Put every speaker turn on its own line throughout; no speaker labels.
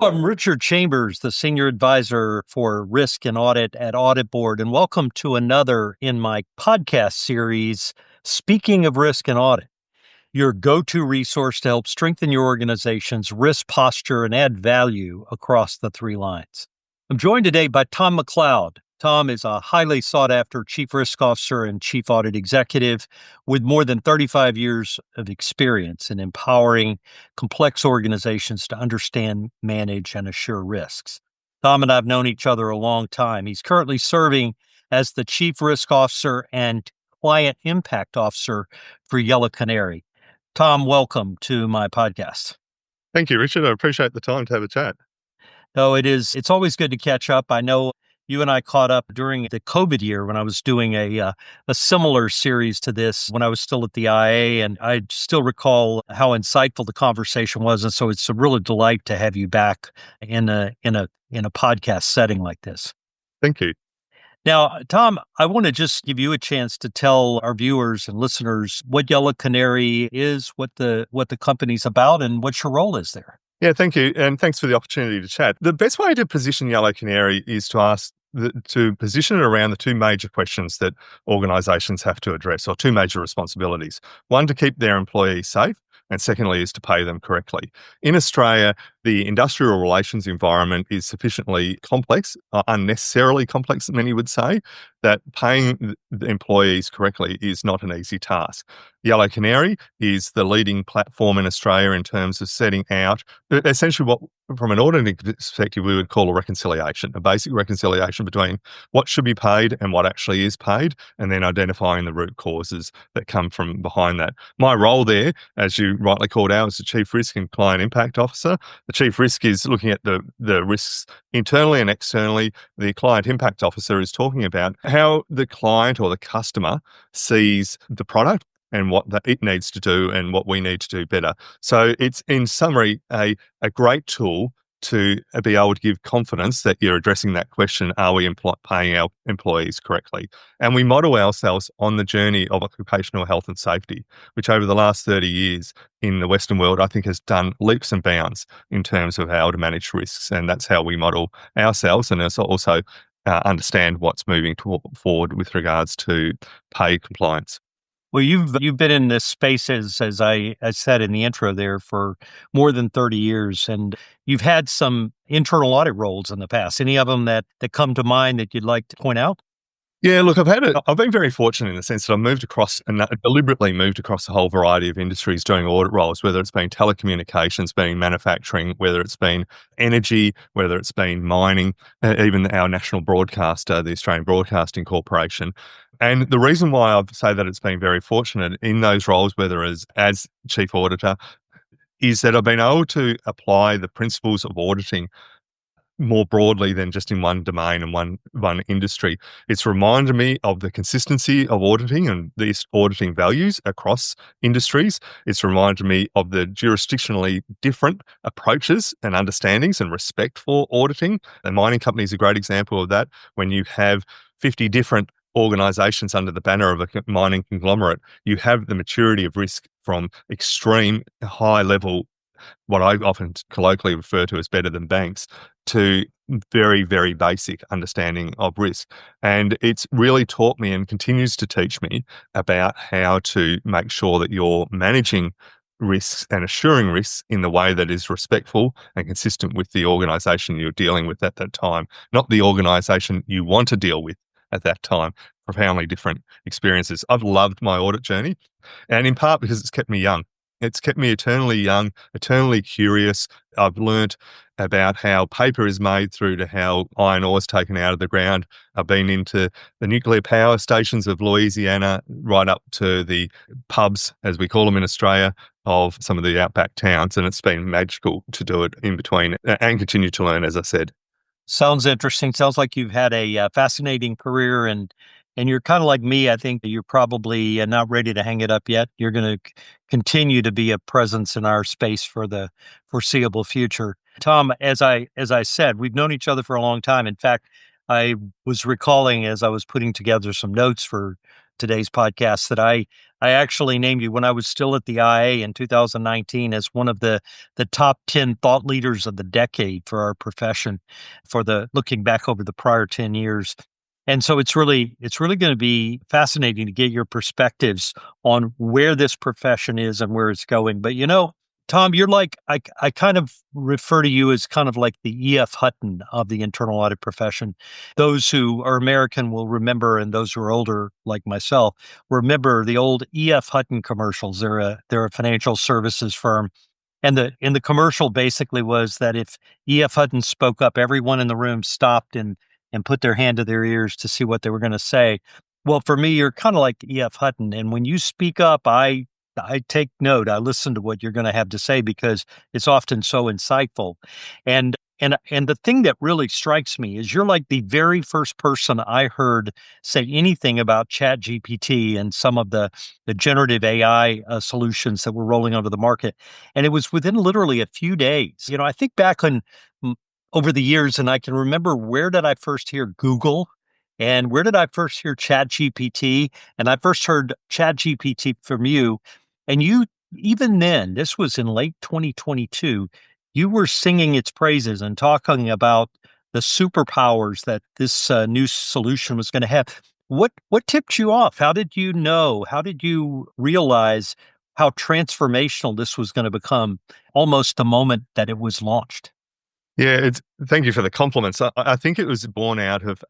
I'm Richard Chambers, the Senior Advisor for Risk and Audit at AuditBoard, and welcome to another in my podcast series, Speaking of Risk and Audit, your go-to resource to help strengthen your organization's risk posture and add value across the three lines. I'm joined today by Tom McLeod. Tom is a highly sought-after Chief Risk Officer and Chief Audit Executive with more than 35 years of experience in empowering complex organizations to understand, manage, and assure risks. Tom and I have known each other a long time. He's currently serving as the Chief Risk Officer and Client Impact Officer for Yellow Canary. Tom, welcome to my podcast.
Thank you, Richard. I appreciate the time to have a chat.
No, it's always good to catch up. I know you and I caught up during the COVID year when I was doing a similar series to this when I was still at the IA, and I still recall how insightful the conversation was. And so it's a real delight to have you back in a podcast setting like this.
Thank you.
Now, Tom, I want to just give you a chance to tell our viewers and listeners what Yellow Canary is, what the company's about, and what your role is there.
Yeah, thank you. And thanks for the opportunity to chat. The best way to position Yellow Canary is to position it around the two major questions that organisations have to address, or two major responsibilities. One, to keep their employees safe, and secondly is to pay them correctly. In Australia, the industrial relations environment is sufficiently complex, unnecessarily complex, many would say, that paying the employees correctly is not an easy task. Yellow Canary is the leading platform in Australia in terms of setting out essentially what, from an auditing perspective, we would call a reconciliation, a basic reconciliation between what should be paid and what actually is paid, and then identifying the root causes that come from behind that. My role there, as you rightly called out, as the Chief Risk and Client Impact Officer. The Chief Risk is looking at the risks internally and externally. The Client Impact Officer is talking about how the client or the customer sees the product and what it needs to do and what we need to do better. So it's, in summary, a great tool to be able to give confidence that you're addressing that question, are we paying our employees correctly? And we model ourselves on the journey of occupational health and safety, which over the last 30 years in the Western world, I think has done leaps and bounds in terms of how to manage risks. And that's how we model ourselves, and also understand what's moving forward with regards to pay compliance.
Well, you've been in this space, as I said in the intro there, for more than 30 years, and you've had some internal audit roles in the past. Any of them that come to mind that you'd like to point out?
Yeah, look, I've been very fortunate in the sense that I've moved across and deliberately moved across a whole variety of industries doing audit roles, whether it's been telecommunications, been manufacturing, whether it's been energy, whether it's been mining, even our national broadcaster, the Australian Broadcasting Corporation. And the reason why I say that it's been very fortunate in those roles, whether as chief auditor, is that I've been able to apply the principles of auditing more broadly than just in one domain and one industry. It's reminded me of the consistency of auditing and these auditing values across industries. It's reminded me of the jurisdictionally different approaches and understandings and respect for auditing. The mining company is a great example of that. When you have 50 different organisations under the banner of a mining conglomerate, you have the maturity of risk from extreme high level, what I often colloquially refer to as better than banks, to very, very basic understanding of risk. And it's really taught me and continues to teach me about how to make sure that you're managing risks and assuring risks in the way that is respectful and consistent with the organisation you're dealing with at that time, not the organisation you want to deal with at that time. Profoundly different experiences. I've loved my audit journey, and in part because it's kept me young. It's kept me eternally young, eternally curious. I've learnt about how paper is made through to how iron ore is taken out of the ground. I've been into the nuclear power stations of Louisiana, right up to the pubs, as we call them in Australia, of some of the outback towns. And it's been magical to do it in between and continue to learn, as I said.
Sounds interesting. Sounds like you've had a fascinating career, and you're kind of like me. I think that you're probably not ready to hang it up yet. You're going to continue to be a presence in our space for the foreseeable future. Tom, as I said, we've known each other for a long time. In fact, I was recalling as I was putting together some notes for today's podcast that I actually named you when I was still at the IA in 2019 as one of the top 10 thought leaders of the decade for our profession, for the looking back over the prior 10 years. And so it's really going to be fascinating to get your perspectives on where this profession is and where it's going. But Tom, you're like I kind of refer to you as kind of like the E.F. Hutton of the internal audit profession. Those who are American will remember, and those who are older, like myself, remember the old E.F. Hutton commercials. They're a financial services firm, and the commercial basically was that if E.F. Hutton spoke up, everyone in the room stopped and put their hand to their ears to see what they were going to say. Well, for me, you're kind of like E.F. Hutton, and when you speak up, I take note. I listen to what you're going to have to say because it's often so insightful. And the thing that really strikes me is you're like the very first person I heard say anything about ChatGPT and some of the generative AI solutions that were rolling onto the market. And it was within literally a few days. I think back on mm, over the years, and I can remember, where did I first hear Google? And where did I first hear ChatGPT? And I first heard ChatGPT from you. And you, even then, this was in late 2022, you were singing its praises and talking about the superpowers that this new solution was going to have. What tipped you off? How did you know? How did you realize how transformational this was going to become almost the moment that it was launched?
Yeah, thank you for the compliments. I think it was born out of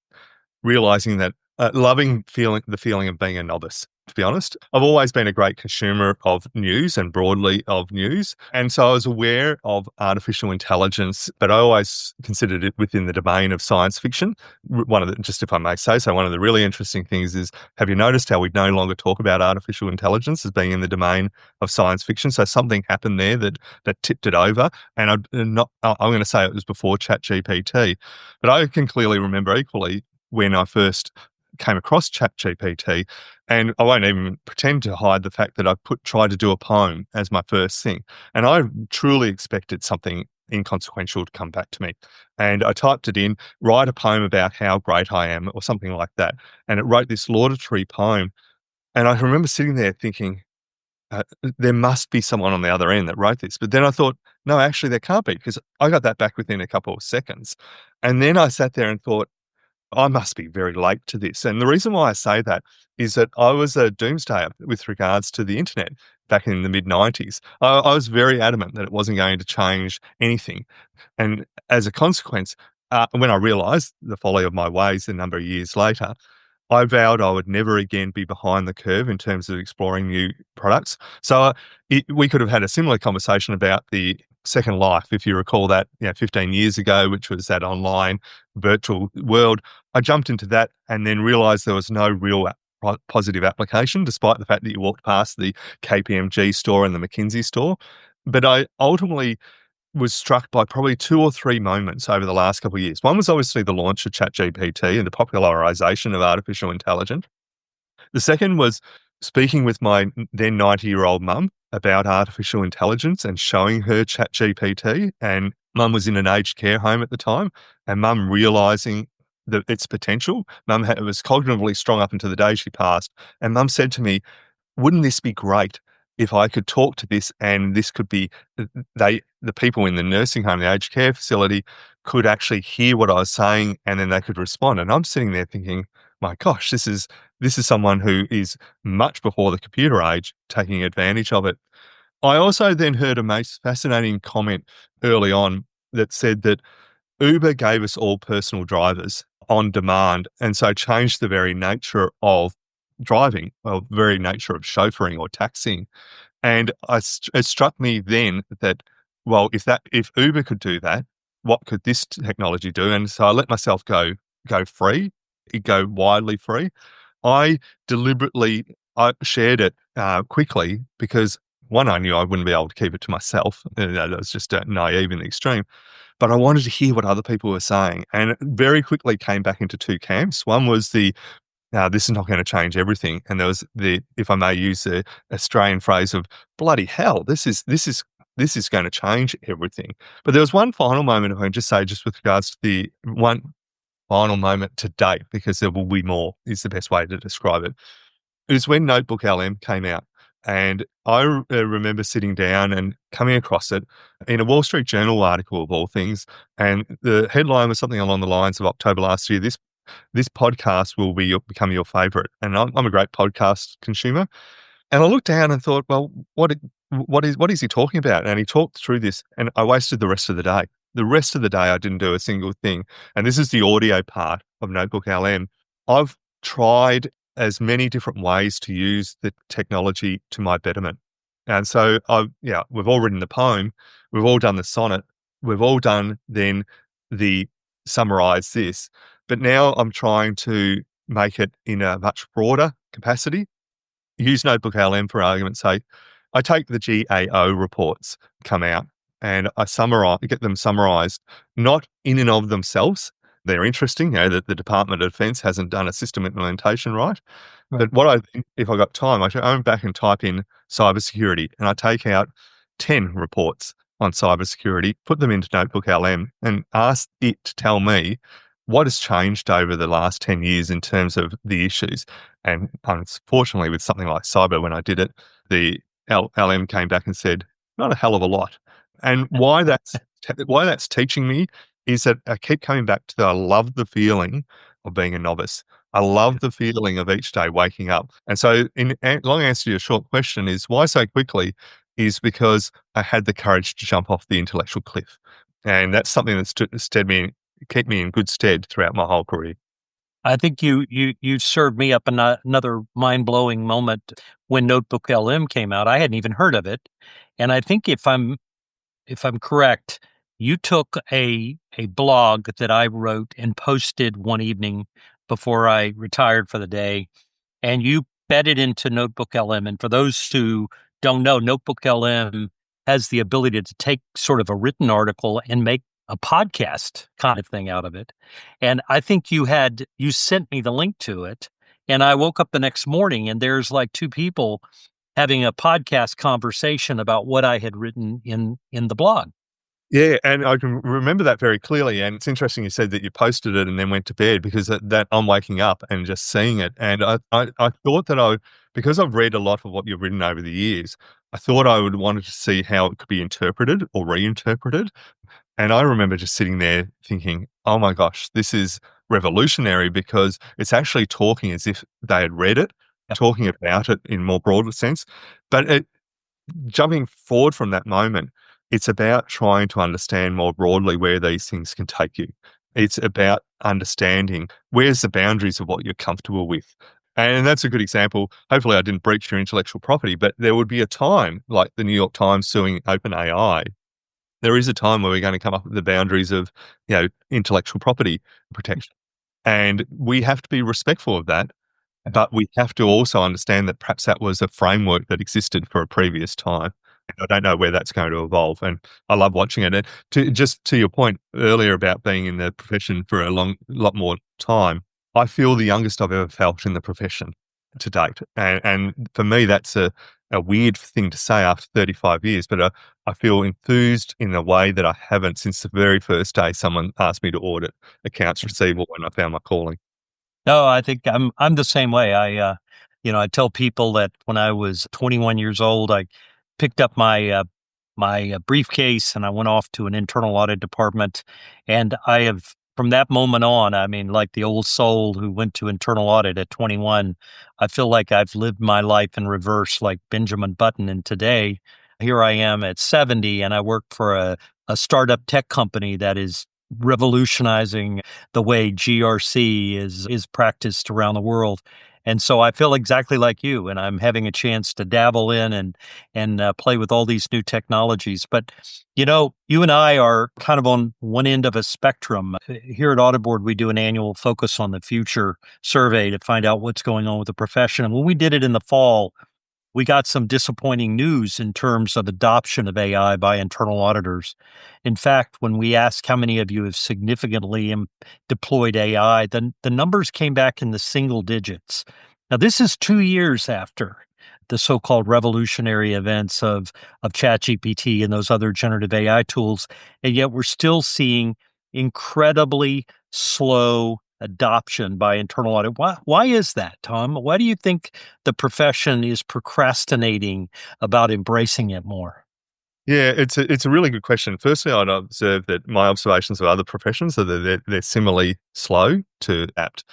realizing that loving the feeling of being a novice. To be honest, I've always been a great consumer of news and broadly of news. And so I was aware of artificial intelligence, but I always considered it within the domain of science fiction. Just if I may say so, one of the really interesting things is, have you noticed how we no longer talk about artificial intelligence as being in the domain of science fiction? So something happened there that tipped it over. And I'm going to say it was before ChatGPT, but I can clearly remember equally when I first came across ChatGPT, and I won't even pretend to hide the fact that I tried to do a poem as my first thing, and I truly expected something inconsequential to come back to me. And I typed it in, write a poem about how great I am, or something like that, and it wrote this laudatory poem. And I remember sitting there thinking, there must be someone on the other end that wrote this. But then I thought, no, actually, there can't be, because I got that back within a couple of seconds. And then I sat there and thought, I must be very late to this. And the reason why I say that is that I was a doomsdayer with regards to the internet back in the mid-90s. I was very adamant that it wasn't going to change anything. And as a consequence, when I realized the folly of my ways a number of years later, I vowed I would never again be behind the curve in terms of exploring new products. So we could have had a similar conversation about the Second Life, if you recall that, 15 years ago, which was that online virtual world. I jumped into that and then realized there was no real positive application, despite the fact that you walked past the KPMG store and the McKinsey store. But I ultimately was struck by probably two or three moments over the last couple of years. One was obviously the launch of ChatGPT and the popularization of artificial intelligence. The second was speaking with my then 90-year-old mum about artificial intelligence and showing her ChatGPT. And mum was in an aged care home at the time, and mum realizing its potential. Mum was cognitively strong up until the day she passed. And mum said to me, wouldn't this be great if I could talk to this, and this could be, the people in the nursing home, the aged care facility, could actually hear what I was saying, and then they could respond. And I'm sitting there thinking, my gosh, this is someone who is much before the computer age taking advantage of it. I also then heard a most fascinating comment early on that said that Uber gave us all personal drivers on demand, and so changed the very nature of driving, or the very nature of chauffeuring or taxiing. And it struck me then that, well, if Uber could do that, what could this technology do? And so I let myself go free, go widely free. I deliberately shared it quickly because, one, I knew I wouldn't be able to keep it to myself. That was just naive in the extreme. But I wanted to hear what other people were saying, and it very quickly came back into two camps. One was this is not going to change everything, and there was if I may use the Australian phrase of bloody hell, this is going to change everything. But there was one final moment, if I can just say, just with regards to the one final moment to date, because there will be more, is the best way to describe it. It was when Notebook LM came out. And I remember sitting down and coming across it in a Wall Street Journal article of all things. And the headline was something along the lines of October last year. This podcast will become your favorite. And I'm a great podcast consumer. And I looked down and thought, well, what is he talking about? And he talked through this, and I wasted the rest of the day. The rest of the day, I didn't do a single thing. And this is the audio part of Notebook LM. I've tried as many different ways to use the technology to my betterment. And so, we've all written the poem, we've all done the sonnet, we've all done then the summarize this. But now I'm trying to make it in a much broader capacity. Use Notebook LM for argument's sake. I take the GAO reports come out and I get them summarized, not in and of themselves. They're interesting, that the Department of Defense hasn't done a system implementation right. But if I got time, I should go back and type in cybersecurity and I take out 10 reports on cybersecurity, put them into Notebook LM and ask it to tell me what has changed over the last 10 years in terms of the issues. And unfortunately, with something like cyber, when I did it, the LM came back and said, not a hell of a lot. And why that's teaching me is that I keep coming back to I love the feeling of being a novice. I love the feeling of each day waking up. And so, in long answer to your short question is why so quickly is because I had the courage to jump off the intellectual cliff. And that's something that's kept me in good stead throughout my whole career.
I think you served me up another mind-blowing moment when Notebook LM came out. I hadn't even heard of it. And I think if I'm correct, you took a blog that I wrote and posted one evening before I retired for the day, and you fed it into Notebook LM. And for those who don't know, Notebook LM has the ability to take sort of a written article and make a podcast kind of thing out of it. And I think you sent me the link to it, and I woke up the next morning and there's like two people having a podcast conversation about what I had written in the blog.
Yeah, and I can remember that very clearly. And it's interesting you said that you posted it and then went to bed because that I'm waking up and just seeing it. And I thought that because I've read a lot of what you've written over the years, I thought I would wanted to see how it could be interpreted or reinterpreted. And I remember just sitting there thinking, oh my gosh, this is revolutionary because it's actually talking as if they had read it, talking about it in more broader sense. But jumping forward from that moment, it's about trying to understand more broadly where these things can take you. It's about understanding where's the boundaries of what you're comfortable with. And that's a good example. Hopefully I didn't breach your intellectual property, but there would be a time like the New York Times suing OpenAI. There is a time where we're going to come up with the boundaries of, intellectual property protection. And we have to be respectful of that. But we have to also understand that perhaps that was a framework that existed for a previous time. And I don't know where that's going to evolve. And I love watching it. And to your point earlier about being in the profession for a lot more time, I feel the youngest I've ever felt in the profession to date. And for me, that's a weird thing to say after 35 years, but I feel enthused in a way that I haven't since the very first day someone asked me to audit accounts receivable when I found my calling.
No, I think I'm the same way. I tell people that when I was 21 years old, I picked up my briefcase and I went off to an internal audit department, and I have from that moment on, I mean, like the old soul who went to internal audit at 21, I feel like I've lived my life in reverse, like Benjamin Button. And today, here I am at 70, and I work for a startup tech company that is revolutionizing the way GRC is practiced around the world. And so I feel exactly like you, and I'm having a chance to dabble in and play with all these new technologies. But you and I are kind of on one end of a spectrum. Here at AuditBoard, we do an annual Focus on the Future survey to find out what's going on with the profession. And when we did it in the fall, we got some disappointing news in terms of adoption of AI by internal auditors. In fact, when we asked how many of you have significantly deployed AI, the numbers came back in the single digits. Now, this is 2 years after the so-called revolutionary events of ChatGPT and those other generative AI tools, and yet we're still seeing incredibly slow adoption by internal audit. Why is that, Tom? Why do you think the profession is procrastinating about embracing it more?
Yeah, it's a really good question. Firstly, I'd observe that my observations of other professions are that they're similarly slow to apt.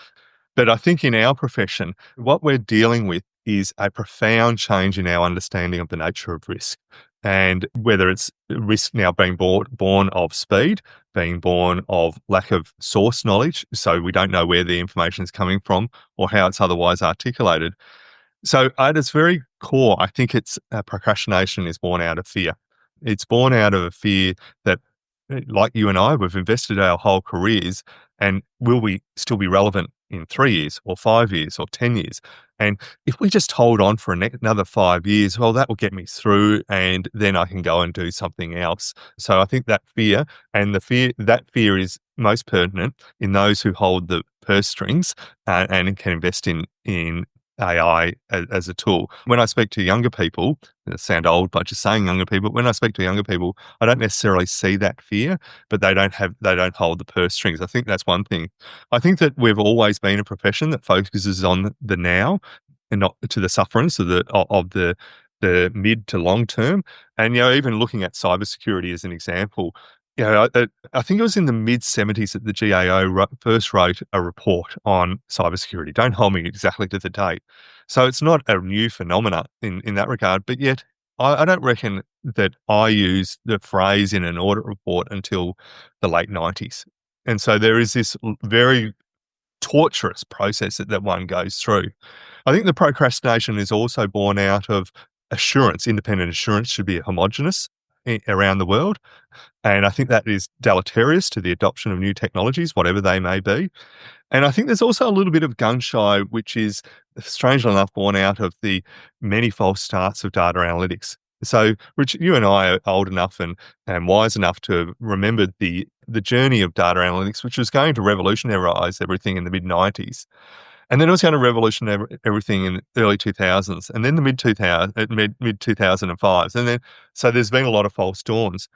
But I think in our profession, what we're dealing with is a profound change in our understanding of the nature of risk. And whether it's risk now being born of speed, being born of lack of source knowledge, so we don't know where the information is coming from or how it's otherwise articulated. So at its very core, I think it's procrastination is born out of fear. It's born out of a fear that, like you and I, we've invested our whole careers, and will we still be relevant in 3 years or 5 years or 10 years? And if we just hold on for another 5 years, well, that will get me through, and then I can go and do something else. So I think that fear, and that fear is most pertinent in those who hold the purse strings and can invest in AI as a tool. When I speak to younger people, I sound old by just saying younger people. When I speak to younger people, I don't necessarily see that fear, but they don't hold the purse strings. I think that's one thing. I think that we've always been a profession that focuses on the now and not to the sufferance of the mid to long term. And even looking at cybersecurity as an example, I think it was in the mid-70s that the GAO first wrote a report on cybersecurity. Don't hold me exactly to the date. So it's not a new phenomena in that regard, but yet I don't reckon that I used the phrase in an audit report until the late 90s. And so there is this very torturous process that one goes through. I think the procrastination is also born out of assurance. Independent assurance should be homogenous around the world. And I think that is deleterious to the adoption of new technologies, whatever they may be. And I think there's also a little bit of gun shy, which is strangely enough born out of the many false starts of data analytics. So, Rich, you and I are old enough and wise enough to have remembered the journey of data analytics, which was going to revolutionize everything in the mid-90s. And then it was going to revolutionize everything in the early 2000s, and then the mid 2005s. And then, so there's been a lot of false dawns.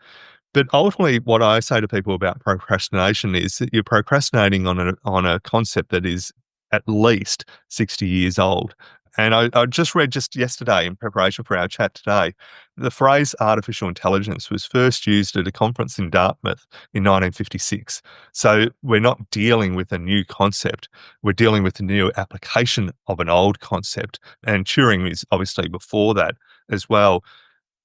But ultimately, what I say to people about procrastination is that you're procrastinating on a concept that is at least 60 years old. And I just read just yesterday in preparation for our chat today, the phrase artificial intelligence was first used at a conference in Dartmouth in 1956. So we're not dealing with a new concept. We're dealing with a new application of an old concept. And Turing is obviously before that as well.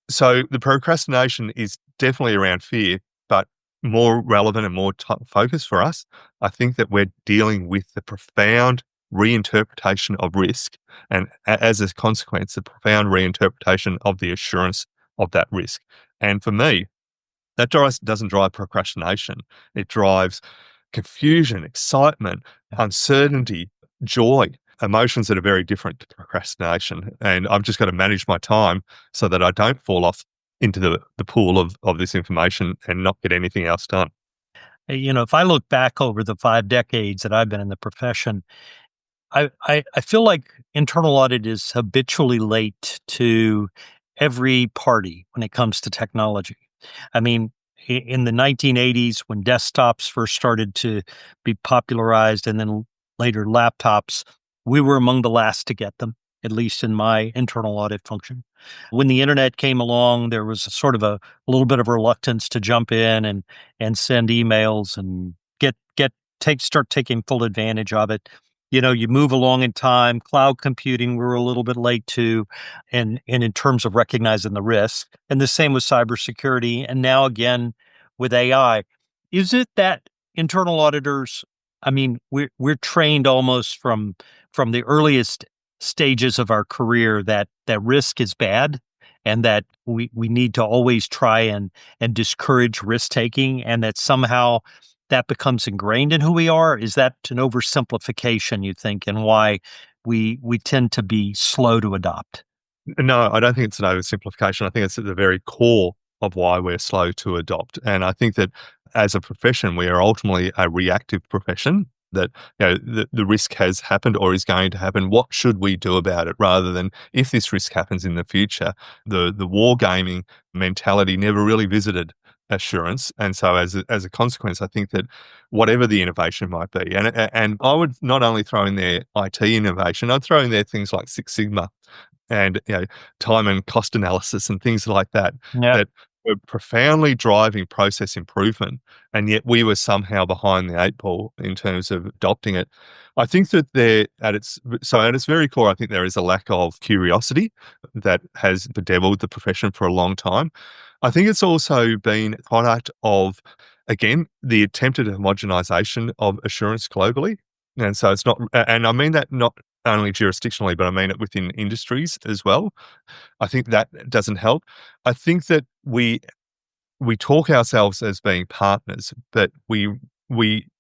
So the procrastination is definitely around fear, but more relevant and more focused for us. I think that we're dealing with the profound reinterpretation of risk, and as a consequence, the profound reinterpretation of the assurance of that risk. And for me, that doesn't drive procrastination. It drives confusion, excitement, uncertainty, joy, emotions that are very different to procrastination. And I've just got to manage my time so that I don't fall off into the pool of this information and not get anything else done.
If I look back over the 5 decades that I've been in the profession, I feel like internal audit is habitually late to every party when it comes to technology. I mean, in the 1980s, when desktops first started to be popularized and then later laptops, we were among the last to get them, at least in my internal audit function. When the internet came along, there was a sort of a little bit of reluctance to jump in and send emails and start taking full advantage of it. You move along in time. Cloud computing, we were a little bit late to, and in terms of recognizing the risk. And the same with cybersecurity. And now again with AI. Is it that internal auditors, I mean, we're trained almost from the earliest stages of our career that risk is bad and that we need to always try and discourage risk taking, and that somehow that becomes ingrained in who we are? Is that an oversimplification, you think, and why we tend to be slow to adopt?
No, I don't think it's an oversimplification. I think it's at the very core of why we're slow to adopt. And I think that as a profession, we are ultimately a reactive profession, that the risk has happened or is going to happen. What should we do about it? Rather than, if this risk happens in the future, the wargaming mentality never really visited assurance. And so as a consequence, I think that whatever the innovation might be, and I would not only throw in there IT innovation, I'd throw in there things like Six Sigma and time and cost analysis and things like that
Yeah.
that were profoundly driving process improvement, and yet we were somehow behind the eight ball in terms of adopting it. I think that at its very core, I think there is a lack of curiosity that has bedeviled the profession for a long time. I think it's also been a product of, again, the attempted homogenization of assurance globally. And so it's not, and I mean that not only jurisdictionally, but I mean it within industries as well. I think that doesn't help. I think that we talk ourselves as being partners, but we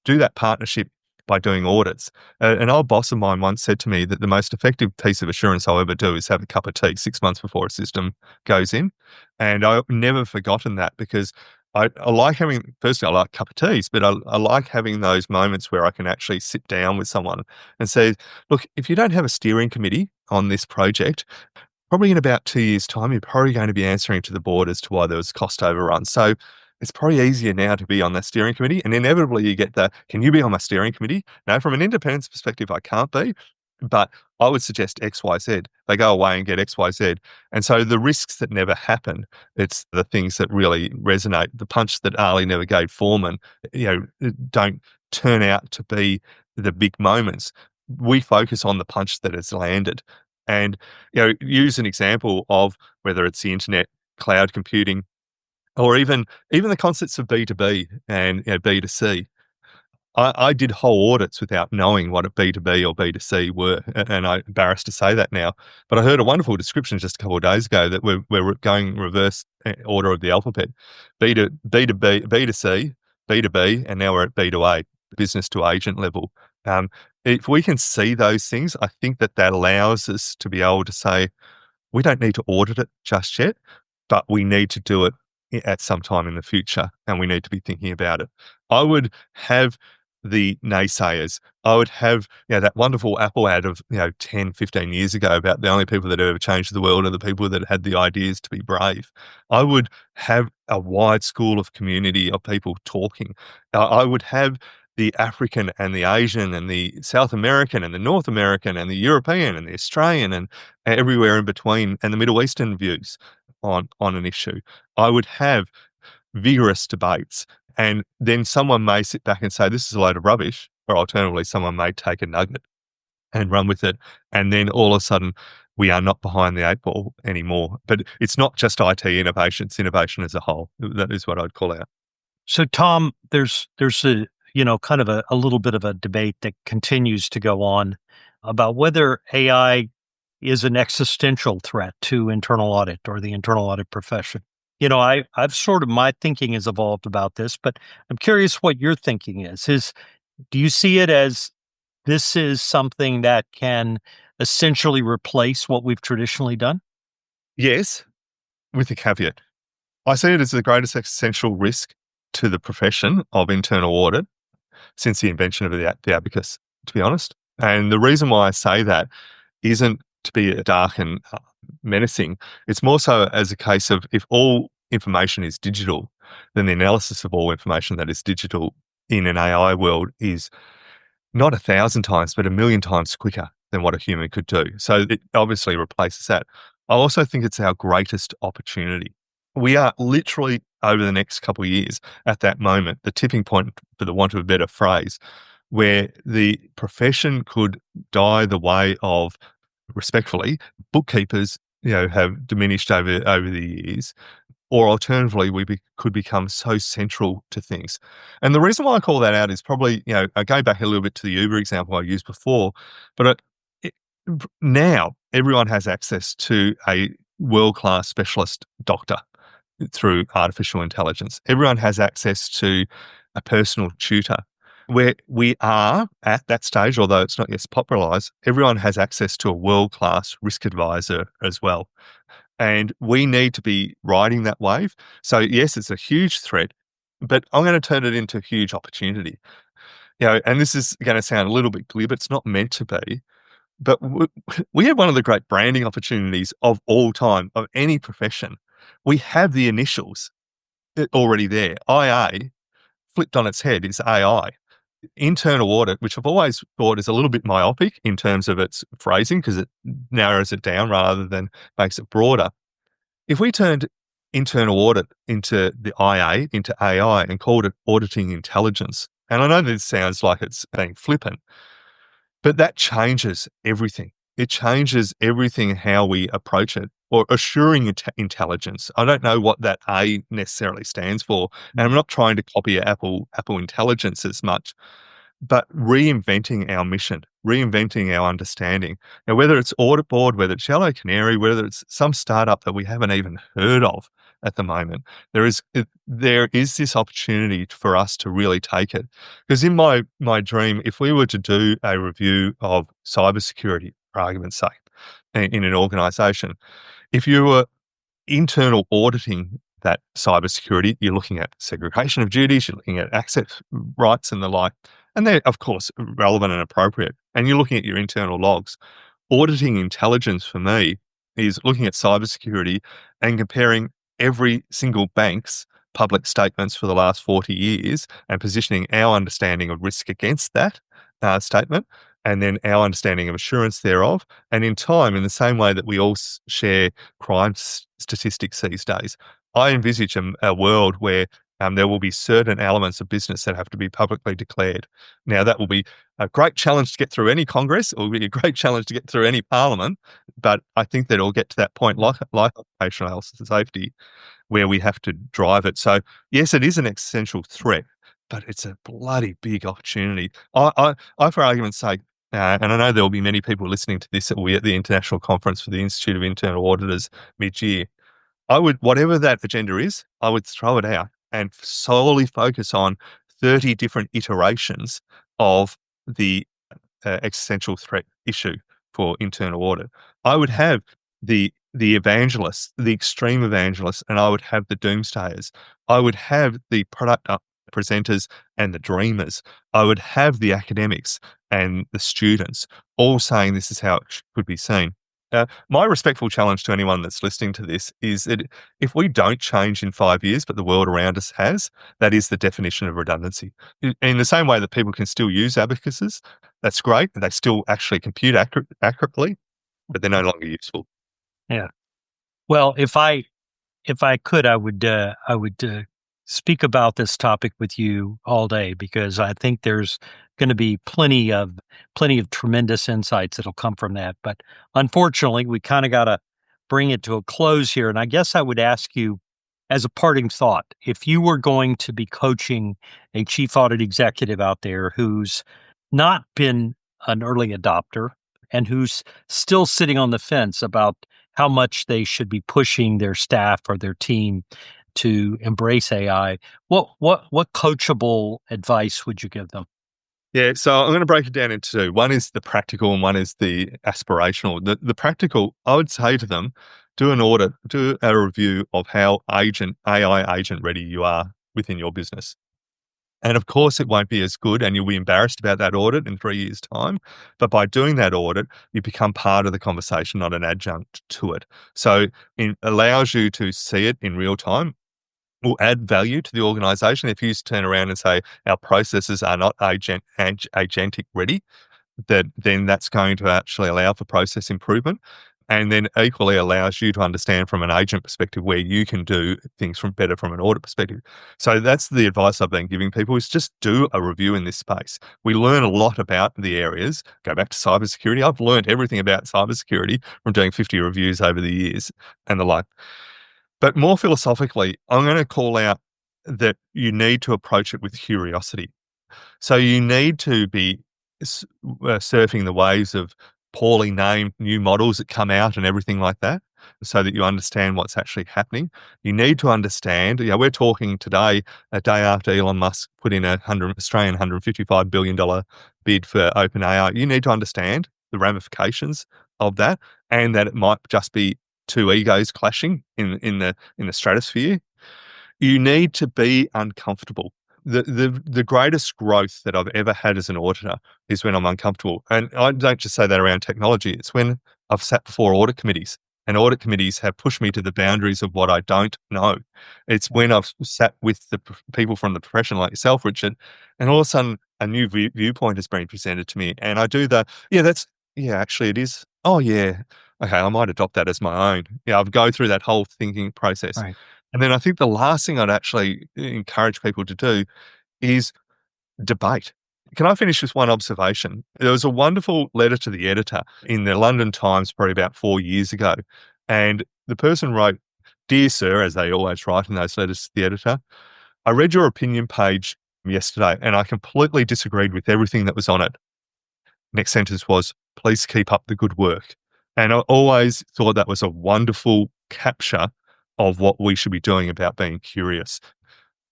do that partnership by doing audits. An old boss of mine once said to me that the most effective piece of assurance I'll ever do is have a cup of tea 6 months before a system goes in. And I've never forgotten that because I like having, firstly, I like cup of teas, but I like having those moments where I can actually sit down with someone and say, look, if you don't have a steering committee on this project, probably in about 2 years' time, you're probably going to be answering to the board as to why there was cost overrun. So it's probably easier now to be on that steering committee. And inevitably you get the, can you be on my steering committee? Now, from an independence perspective, I can't be, but I would suggest X, Y, Z. They go away and get X, Y, Z. And so the risks that never happen, it's the things that really resonate. The punch that Ali never gave Foreman, don't turn out to be the big moments. We focus on the punch that has landed. And use an example of whether it's the internet, cloud computing, or even the concepts of B2B and B2C. I did whole audits without knowing what a B2B or B2C were, and I'm embarrassed to say that now. But I heard a wonderful description just a couple of days ago that we're going reverse order of the alphabet: B2B, B2C, B2B, and now we're at B2A, business to agent level. If we can see those things, I think that allows us to be able to say, we don't need to audit it just yet, but we need to do it at some time in the future, and we need to be thinking about it. I would have the naysayers. I would have that wonderful Apple ad of 10, 15 years ago about the only people that ever changed the world are the people that had the ideas to be brave. I would have a wide school of community of people talking. I would have the African and the Asian and the South American and the North American and the European and the Australian and everywhere in between, and the Middle Eastern views on an issue. I would have vigorous debates, and then someone may sit back and say, this is a load of rubbish, or alternatively, someone may take a nugget and run with it. And then all of a sudden, we are not behind the eight ball anymore. But it's not just IT innovation, it's innovation as a whole. That is what I'd call out.
So, Tom, there's a kind of a little bit of a debate that continues to go on about whether AI is an existential threat to internal audit or the internal audit profession. I've sort of, my thinking has evolved about this, but I'm curious what your thinking is. Do you see it as this is something that can essentially replace what we've traditionally done?
Yes, with a caveat. I see it as the greatest existential risk to the profession of internal audit since the invention of the abacus, to be honest. And the reason why I say that isn't to be dark and menacing. It's more so as a case of, if all information is digital, then the analysis of all information that is digital in an AI world is not 1,000 times, but 1,000,000 times quicker than what a human could do. So it obviously replaces that. I also think it's our greatest opportunity. We are literally, over the next couple of years, at that moment, the tipping point, for the want of a better phrase, where the profession could die the way of, respectfully, bookkeepers, have diminished over the years, or alternatively, could become so central to things. And the reason why I call that out is probably, I go back a little bit to the Uber example I used before, but now everyone has access to a world-class specialist doctor through artificial intelligence. Everyone has access to a personal tutor. Where we are at that stage, although it's not yet popularized, everyone has access to a world-class risk advisor as well. And we need to be riding that wave. So yes, it's a huge threat, but I'm going to turn it into a huge opportunity. And this is going to sound a little bit glib, it's not meant to be, but we have one of the great branding opportunities of all time, of any profession. We have the initials. already there. IA, flipped on its head, is AI. Internal audit, which I've always thought is a little bit myopic in terms of its phrasing because it narrows it down rather than makes it broader. If we turned internal audit into the IA, into AI, and called it auditing intelligence, and I know this sounds like it's being flippant, but that changes everything. It changes everything how we approach it, or assuring intelligence. I don't know what that A necessarily stands for, and I'm not trying to copy Apple Intelligence as much, but reinventing our mission, reinventing our understanding. Now, whether it's AuditBoard, whether it's Yellow Canary, whether it's some startup that we haven't even heard of at the moment, there is this opportunity for us to really take it. Because in my dream, if we were to do a review of cybersecurity, for argument's sake, in an organization, if you were internal auditing that cybersecurity, you're looking at segregation of duties, you're looking at access rights and the like, and they're, of course, relevant and appropriate. And you're looking at your internal logs. Auditing intelligence for me is looking at cybersecurity and comparing every single bank's public statements for the last 40 years and positioning our understanding of risk against that statement, and then our understanding of assurance thereof. And in time, in the same way that we all share crime statistics these days, I envisage a world where there will be certain elements of business that have to be publicly declared. Now, that will be a great challenge to get through any Congress. It will be a great challenge to get through any Parliament. But I think that it'll get to that point, like occupational health and safety, where we have to drive it. So, yes, it is an existential threat, but it's a bloody big opportunity. For argument's sake, and I know there will be many people listening to this that will be at the international conference for the Institute of Internal Auditors mid-year. I would, whatever that agenda is, I would throw it out and solely focus on 30 different iterations of the existential threat issue for internal audit. I would have the evangelists, the extreme evangelists, and I would have the doomsayers. I would have the product presenters and the dreamers. I would have the academics and the students all saying this is how it could be seen. My respectful challenge to anyone that's listening to this is that if we don't change in 5 years, but the world around us has, that is the definition of redundancy. In the same way that people can still use abacuses, that's great. They still actually compute accurately, but they're no longer useful.
Yeah. Well, if I could, I would speak about this topic with you all day, because I think there's going to be plenty of tremendous insights that'll come from that. But unfortunately, we kind of got to bring it to a close here. And I guess I would ask you, as a parting thought, if you were going to be coaching a chief audit executive out there who's not been an early adopter and who's still sitting on the fence about how much they should be pushing their staff or their team to embrace AI, what coachable advice would you give them?
Yeah, so I'm going to break it down into two. One is the practical and one is the aspirational. The practical, I would say to them, do an audit, do a review of how AI agent ready you are within your business. And of course, it won't be as good and you'll be embarrassed about that audit in 3 years' time. But by doing that audit, you become part of the conversation, not an adjunct to it. So it allows you to see it in real time, will add value to the organization. If you turn around and say, our processes are not agentic ready, then that's going to actually allow for process improvement. And then equally allows you to understand from an agent perspective where you can do things better from an audit perspective. So that's the advice I've been giving people, is just do a review in this space. We learn a lot about the areas. Go back to cybersecurity. I've learned everything about cybersecurity from doing 50 reviews over the years and the like. But more philosophically, I'm going to call out that you need to approach it with curiosity. So you need to be surfing the waves of poorly named new models that come out and everything like that, so that you understand what's actually happening. You need to understand, we're talking today, a day after Elon Musk put in a Australian $155 billion bid for OpenAI. You need to understand the ramifications of that, and that it might just be two egos clashing in the stratosphere. You need to be uncomfortable. The greatest growth that I've ever had as an auditor is when I'm uncomfortable. And I don't just say that around technology. It's when I've sat before audit committees and audit committees have pushed me to the boundaries of what I don't know. It's when I've sat with the people from the profession like yourself, Richard, and all of a sudden a new viewpoint has been presented to me. And I do actually it is. Oh, yeah. Okay, I might adopt that as my own. Yeah, I've go through that whole thinking process.
Right.
And then I think the last thing I'd actually encourage people to do is debate. Can I finish with one observation? There was a wonderful letter to the editor in the London Times probably about 4 years ago. And the person wrote, "Dear Sir," as they always write in those letters to the editor, "I read your opinion page yesterday and I completely disagreed with everything that was on it." Next sentence was, "Please keep up the good work." And I always thought that was a wonderful capture of what we should be doing about being curious.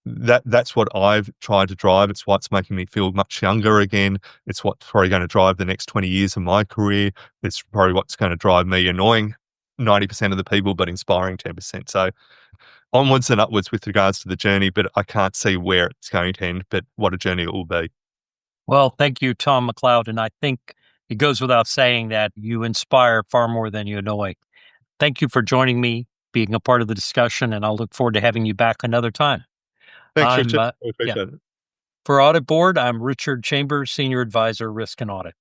That's what I've tried to drive. It's what's making me feel much younger again. It's what's probably going to drive the next 20 years of my career. It's probably what's going to drive me annoying 90% of the people, but inspiring 10%. So onwards and upwards with regards to the journey, but I can't see where it's going to end, but what a journey it will be.
Well, thank you, Tom McLeod. And I think it goes without saying that you inspire far more than you annoy. Thank you for joining me, being a part of the discussion, and I'll look forward to having you back another time.
Thanks,
I'm,
Richard. I
yeah.
appreciate it.
For AuditBoard, I'm Richard Chambers, Senior Advisor, Risk and Audit.